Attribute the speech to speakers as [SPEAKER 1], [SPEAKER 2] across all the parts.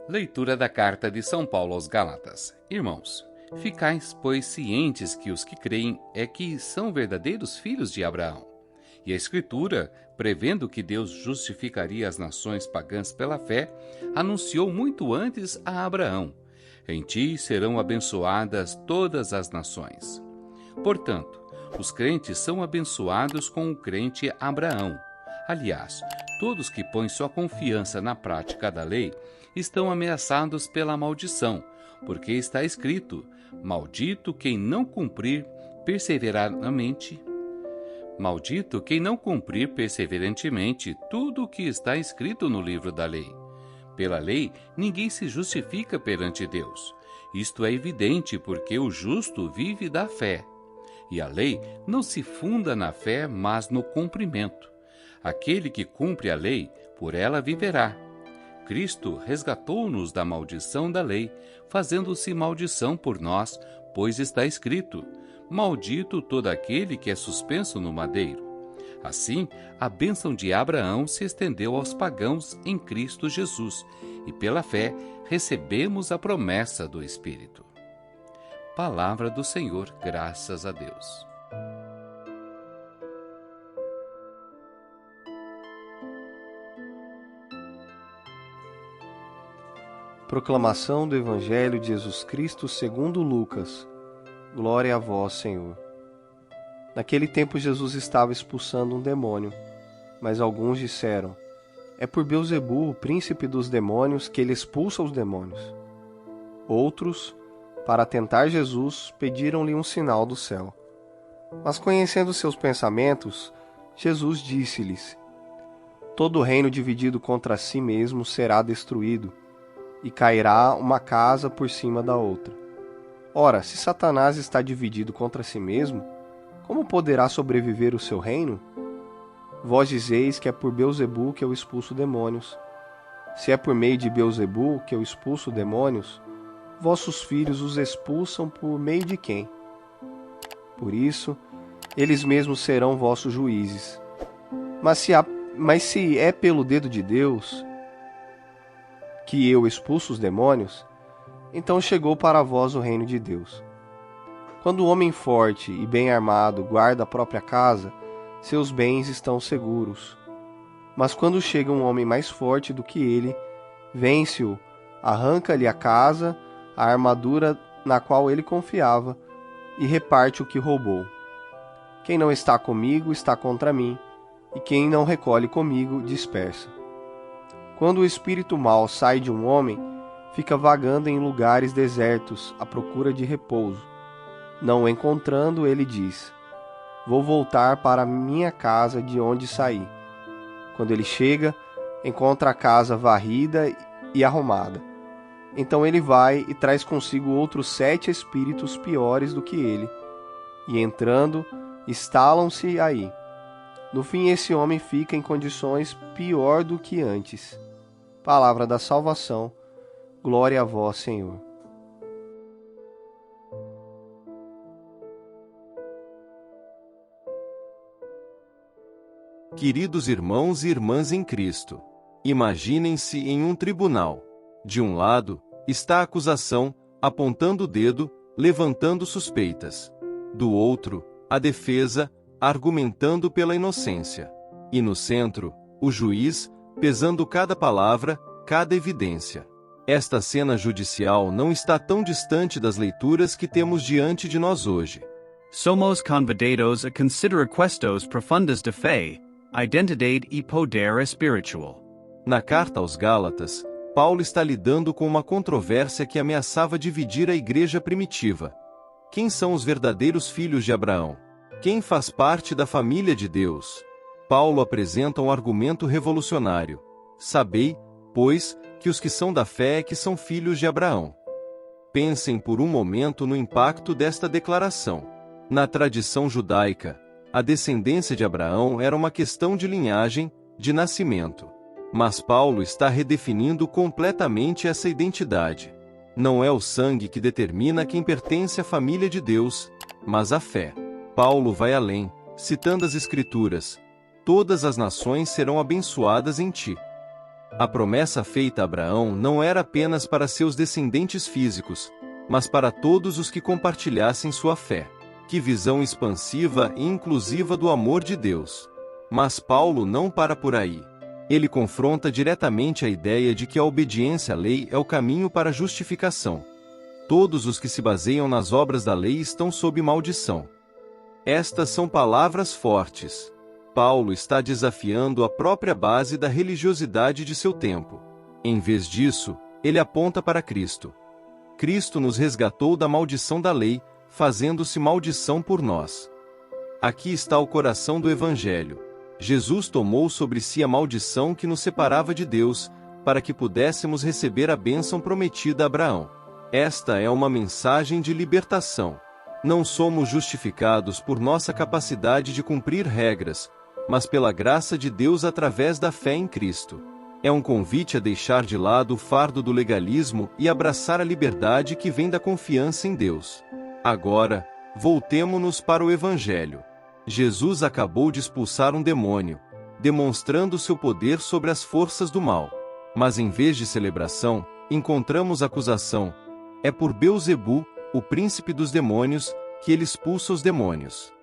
[SPEAKER 1] Leitura da Carta de São Paulo aos Gálatas. Irmãos, ficais, pois, cientes que os que creem que são verdadeiros filhos de Abraão. E a Escritura, prevendo que Deus justificaria as nações pagãs pela fé, anunciou muito antes a Abraão: em ti serão abençoadas todas as nações. Portanto, os crentes são abençoados com o crente Abraão. Aliás, todos que põem sua confiança na prática da lei estão ameaçados pela maldição, porque está escrito: Maldito quem não cumprir perseverantemente tudo o que está escrito no livro da lei. Pela lei, ninguém se justifica perante Deus. Isto é evidente porque o justo vive da fé. E a lei não se funda na fé, mas no cumprimento. Aquele que cumpre a lei, por ela viverá. Cristo resgatou-nos da maldição da lei, fazendo-se maldição por nós, pois está escrito: Maldito todo aquele que é suspenso no madeiro. Assim, a bênção de Abraão se estendeu aos pagãos em Cristo Jesus, e pela fé recebemos a promessa do Espírito. Palavra do Senhor, graças a Deus.
[SPEAKER 2] Proclamação do Evangelho de Jesus Cristo segundo Lucas. Glória a vós, Senhor. Naquele tempo Jesus estava expulsando um demônio, mas alguns disseram: é por Beelzebu, o príncipe dos demônios, que ele expulsa os demônios. Outros, para tentar Jesus, pediram-lhe um sinal do céu. Mas conhecendo seus pensamentos, Jesus disse-lhes: todo reino dividido contra si mesmo será destruído, e cairá uma casa por cima da outra. Ora, se Satanás está dividido contra si mesmo, como poderá sobreviver o seu reino? Vós dizeis que é por Beelzebu que eu expulso demônios. Se é por meio de Beelzebu que eu expulso demônios, vossos filhos os expulsam por meio de quem? Por isso, eles mesmos serão vossos juízes. Mas se é pelo dedo de Deus que eu expulso os demônios, então chegou para vós o reino de Deus. Quando o homem forte e bem armado guarda a própria casa, seus bens estão seguros. Mas quando chega um homem mais forte do que ele, vence-o, arranca-lhe a casa, a armadura na qual ele confiava, e reparte o que roubou. Quem não está comigo está contra mim, e quem não recolhe comigo dispersa. Quando o espírito mau sai de um homem, fica vagando em lugares desertos à procura de repouso. Não o encontrando, ele diz: vou voltar para a minha casa de onde saí. Quando ele chega, encontra a casa varrida e arrumada. Então ele vai e traz consigo outros 7 espíritos piores do que ele, e entrando, instalam-se aí. No fim, esse homem fica em condições pior do que antes. Palavra da salvação. Glória a vós, Senhor.
[SPEAKER 3] Queridos irmãos e irmãs em Cristo, imaginem-se em um tribunal. De um lado, está a acusação, apontando o dedo, levantando suspeitas. Do outro, a defesa, argumentando pela inocência. E no centro, o juiz, pesando cada palavra, cada evidência. Esta cena judicial não está tão distante das leituras que temos diante de nós hoje.
[SPEAKER 4] Somos convidados a considerar questos profundas de fé, identidade e poder espiritual.
[SPEAKER 3] Na carta aos Gálatas, Paulo está lidando com uma controvérsia que ameaçava dividir a igreja primitiva. Quem são os verdadeiros filhos de Abraão? Quem faz parte da família de Deus? Paulo apresenta um argumento revolucionário. Sabei, pois, que os que são da fé é que são filhos de Abraão. Pensem por um momento no impacto desta declaração. Na tradição judaica, a descendência de Abraão era uma questão de linhagem, de nascimento. Mas Paulo está redefinindo completamente essa identidade. Não é o sangue que determina quem pertence à família de Deus, mas a fé. Paulo vai além, citando as Escrituras: todas as nações serão abençoadas em ti. A promessa feita a Abraão não era apenas para seus descendentes físicos, mas para todos os que compartilhassem sua fé. Que visão expansiva e inclusiva do amor de Deus! Mas Paulo não para por aí. Ele confronta diretamente a ideia de que a obediência à lei é o caminho para a justificação. Todos os que se baseiam nas obras da lei estão sob maldição. Estas são palavras fortes. Paulo está desafiando a própria base da religiosidade de seu tempo. Em vez disso, ele aponta para Cristo. Cristo nos resgatou da maldição da lei, fazendo-se maldição por nós. Aqui está o coração do Evangelho. Jesus tomou sobre si a maldição que nos separava de Deus, para que pudéssemos receber a bênção prometida a Abraão. Esta é uma mensagem de libertação. Não somos justificados por nossa capacidade de cumprir regras, mas pela graça de Deus através da fé em Cristo. É um convite a deixar de lado o fardo do legalismo e abraçar a liberdade que vem da confiança em Deus. Agora, voltemo-nos para o Evangelho. Jesus acabou de expulsar um demônio, demonstrando seu poder sobre as forças do mal. Mas em vez de celebração, encontramos acusação. É por Beelzebu, o príncipe dos demônios, que ele expulsa os demônios.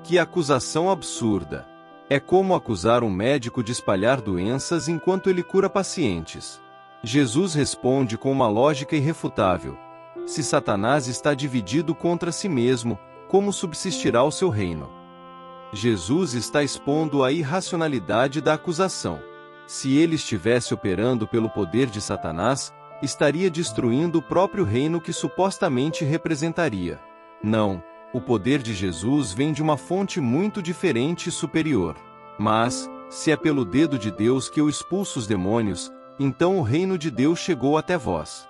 [SPEAKER 3] Que acusação absurda! É como acusar um médico de espalhar doenças enquanto ele cura pacientes. Jesus responde com uma lógica irrefutável. Se Satanás está dividido contra si mesmo, como subsistirá o seu reino? Jesus está expondo a irracionalidade da acusação. Se ele estivesse operando pelo poder de Satanás, estaria destruindo o próprio reino que supostamente representaria. Não, o poder de Jesus vem de uma fonte muito diferente e superior. Mas, se é pelo dedo de Deus que eu expulso os demônios, então o reino de Deus chegou até vós.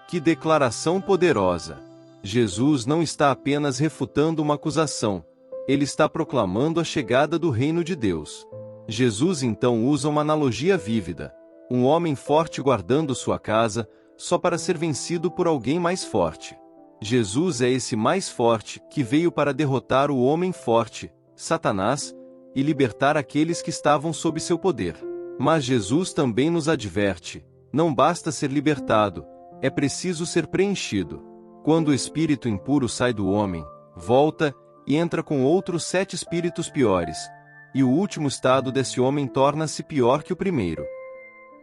[SPEAKER 3] Que declaração poderosa! Jesus não está apenas refutando uma acusação, ele está proclamando a chegada do reino de Deus. Jesus então usa uma analogia vívida. Um homem forte guardando sua casa, só para ser vencido por alguém mais forte. Jesus é esse mais forte, que veio para derrotar o homem forte, Satanás, e libertar aqueles que estavam sob seu poder. Mas Jesus também nos adverte: não basta ser libertado, é preciso ser preenchido. Quando o espírito impuro sai do homem, volta, e entra com outros 7 espíritos piores, e o último estado desse homem torna-se pior que o primeiro.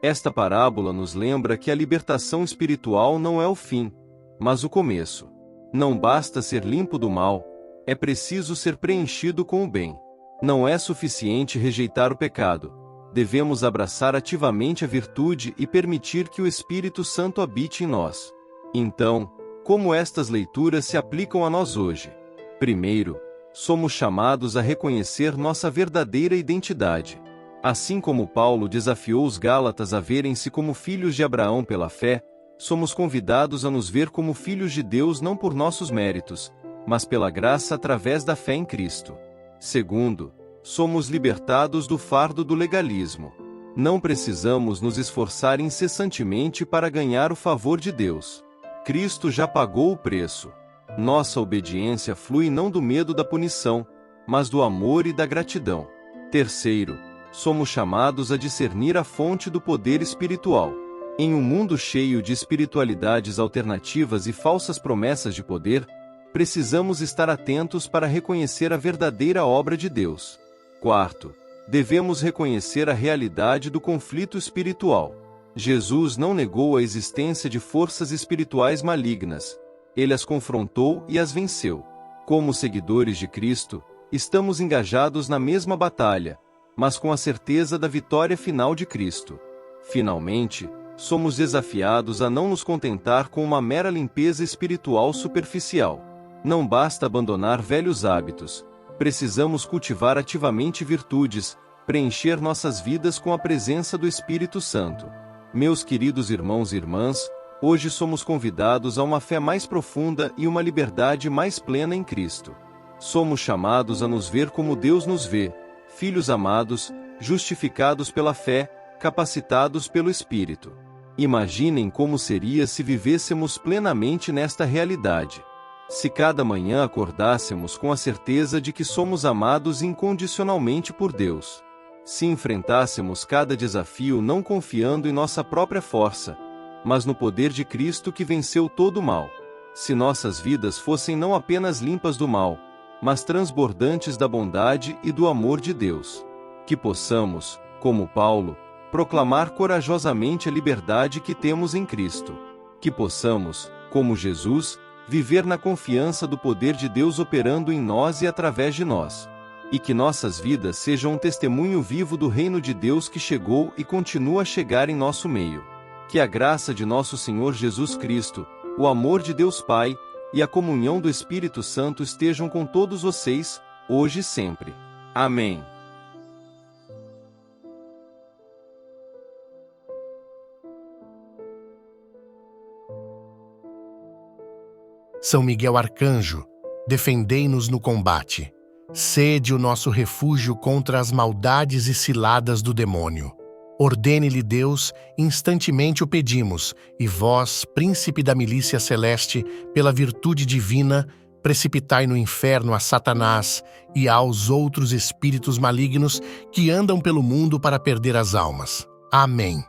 [SPEAKER 3] Esta parábola nos lembra que a libertação espiritual não é o fim, mas o começo. Não basta ser limpo do mal, é preciso ser preenchido com o bem. Não é suficiente rejeitar o pecado, devemos abraçar ativamente a virtude e permitir que o Espírito Santo habite em nós. Então, como estas leituras se aplicam a nós hoje? Primeiro, somos chamados a reconhecer nossa verdadeira identidade. Assim como Paulo desafiou os Gálatas a verem-se como filhos de Abraão pela fé, somos convidados a nos ver como filhos de Deus não por nossos méritos, mas pela graça através da fé em Cristo. Segundo, somos libertados do fardo do legalismo. Não precisamos nos esforçar incessantemente para ganhar o favor de Deus. Cristo já pagou o preço. Nossa obediência flui não do medo da punição, mas do amor e da gratidão. Terceiro, somos chamados a discernir a fonte do poder espiritual. Em um mundo cheio de espiritualidades alternativas e falsas promessas de poder, precisamos estar atentos para reconhecer a verdadeira obra de Deus. Quarto, devemos reconhecer a realidade do conflito espiritual. Jesus não negou a existência de forças espirituais malignas. Ele as confrontou e as venceu. Como seguidores de Cristo, estamos engajados na mesma batalha, mas com a certeza da vitória final de Cristo. Finalmente, somos desafiados a não nos contentar com uma mera limpeza espiritual superficial. Não basta abandonar velhos hábitos. Precisamos cultivar ativamente virtudes, preencher nossas vidas com a presença do Espírito Santo. Meus queridos irmãos e irmãs, hoje somos convidados a uma fé mais profunda e uma liberdade mais plena em Cristo. Somos chamados a nos ver como Deus nos vê, filhos amados, justificados pela fé, capacitados pelo Espírito. Imaginem como seria se vivêssemos plenamente nesta realidade. Se cada manhã acordássemos com a certeza de que somos amados incondicionalmente por Deus. Se enfrentássemos cada desafio não confiando em nossa própria força, mas no poder de Cristo que venceu todo o mal. Se nossas vidas fossem não apenas limpas do mal, mas transbordantes da bondade e do amor de Deus. Que possamos, como Paulo, proclamar corajosamente a liberdade que temos em Cristo. Que possamos, como Jesus, viver na confiança do poder de Deus operando em nós e através de nós. E que nossas vidas sejam um testemunho vivo do reino de Deus que chegou e continua a chegar em nosso meio. Que a graça de nosso Senhor Jesus Cristo, o amor de Deus Pai e a comunhão do Espírito Santo estejam com todos vocês, hoje e sempre. Amém.
[SPEAKER 5] São Miguel Arcanjo, defendei-nos no combate. Sede o nosso refúgio contra as maldades e ciladas do demônio. Ordene-lhe Deus, instantemente o pedimos, e vós, príncipe da milícia celeste, pela virtude divina, precipitai no inferno a Satanás e aos outros espíritos malignos que andam pelo mundo para perder as almas. Amém.